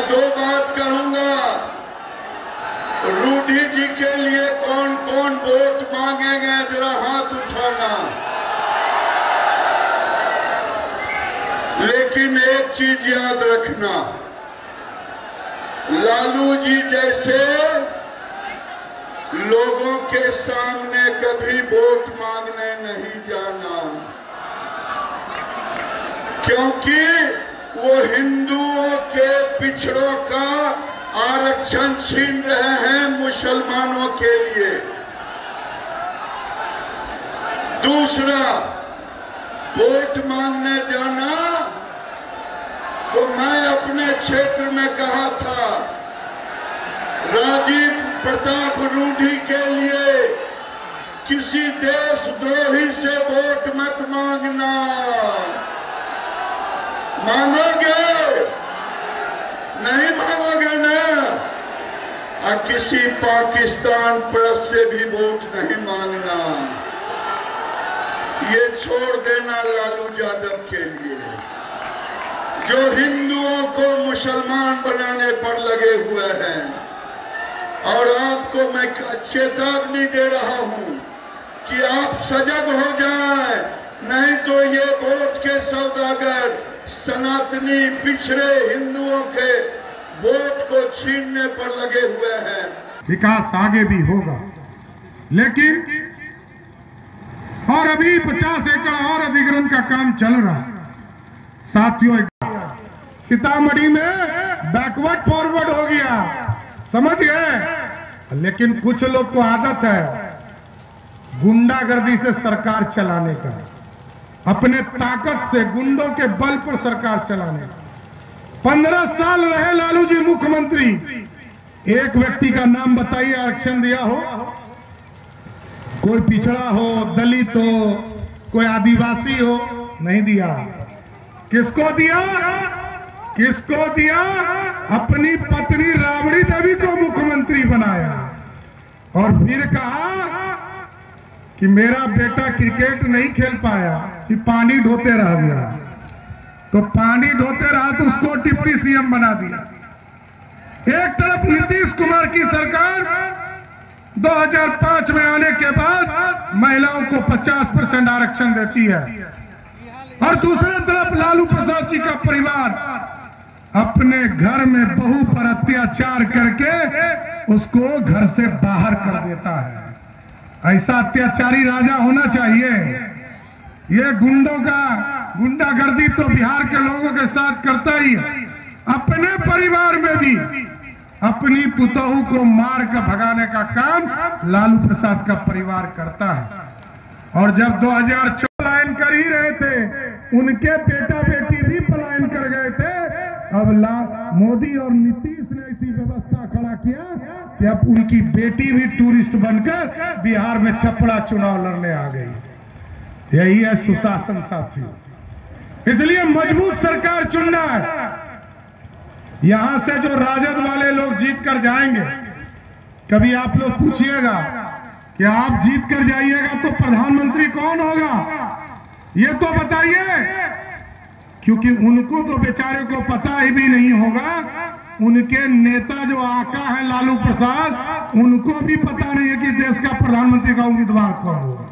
दो बात कहूंगा, रूडी जी के लिए कौन कौन वोट मांगेंगे जरा हाथ उठाना। लेकिन एक चीज याद रखना, लालू जी जैसे लोगों के सामने कभी वोट मांगने नहीं जाना, क्योंकि वो हिंदुओं के पिछड़ों का आरक्षण छीन रहे हैं मुसलमानों के लिए। दूसरा, वोट मांगने जाना तो मैं अपने क्षेत्र में कहा था, राजीव प्रताप रूडी के लिए किसी देशद्रोही से वोट मत मांगना। मांगोगे? नहीं मांगोगे ना? और किसी पाकिस्तान परस्त से भी वोट नहीं मांगना। ये छोड़ देना लालू यादव के लिए, जो हिंदुओं को मुसलमान बनाने पर लगे हुए हैं। और आपको मैं चेतावनी दे रहा हूं कि आप सजग हो जाएं, नहीं तो ये वोट के सौदागर सनातनी पिछड़े हिंदुओं के वोट को छीनने पर लगे हुए हैं। विकास आगे भी होगा, लेकिन और अभी 50 एकड़ और अधिग्रहण का काम चल रहा। साथियों, सीतामढ़ी में बैकवर्ड फॉरवर्ड हो गया, समझ गए। लेकिन कुछ लोग को आदत है गुंडागर्दी से सरकार चलाने का, अपने ताकत से गुंडों के बल पर सरकार चलाने का। 15 साल रहे लालू जी मुख्यमंत्री, एक व्यक्ति का नाम बताइए आरक्षण दिया हो? कोई पिछड़ा हो, दलित हो, कोई आदिवासी हो? नहीं दिया। किसको दिया? किसको दिया? अपनी पत्नी राबड़ी देवी को मुख्यमंत्री बनाया और फिर कहा कि मेरा बेटा क्रिकेट नहीं खेल पाया, कि पानी ढोते रह गया। तो पानी ढोते रहा तो उसको डिप्टी सीएम बना दिया। एक तरफ नीतीश कुमार की सरकार 2005 में आने के बाद महिलाओं को 50% आरक्षण देती है, और दूसरी तरफ लालू प्रसाद जी का परिवार अपने घर में बहू पर अत्याचार करके उसको घर से बाहर कर देता है। ऐसा अत्याचारी राजा होना चाहिए। ये गुंडों का गुंडागर्दी तो बिहार के लोगों के साथ करता ही है। अपने परिवार में भी अपनी पुतोहू को मार कर भगाने का काम लालू प्रसाद का परिवार करता है। और जब 2014 पलायन कर ही रहे थे, उनके बेटा बेटी भी पलायन कर गए थे। अब मोदी और नीतीश ने ऐसी व्यवस्था खड़ा किया कि अब उनकी बेटी भी टूरिस्ट बनकर बिहार में छपड़ा चुनाव लड़ने आ गई। यही है सुशासन साथियों। इसलिए मजबूत सरकार चुनना है। यहां से जो राजद वाले लोग जीत कर जाएंगे, कभी आप लोग पूछिएगा कि आप जीत कर जाइएगा तो प्रधानमंत्री कौन होगा, ये तो बताइए। क्योंकि उनको तो बेचारे को पता ही भी नहीं होगा। उनके नेता जो आका है लालू प्रसाद, उनको भी पता नहीं है कि देश का प्रधानमंत्री का उम्मीदवार कौन होगा।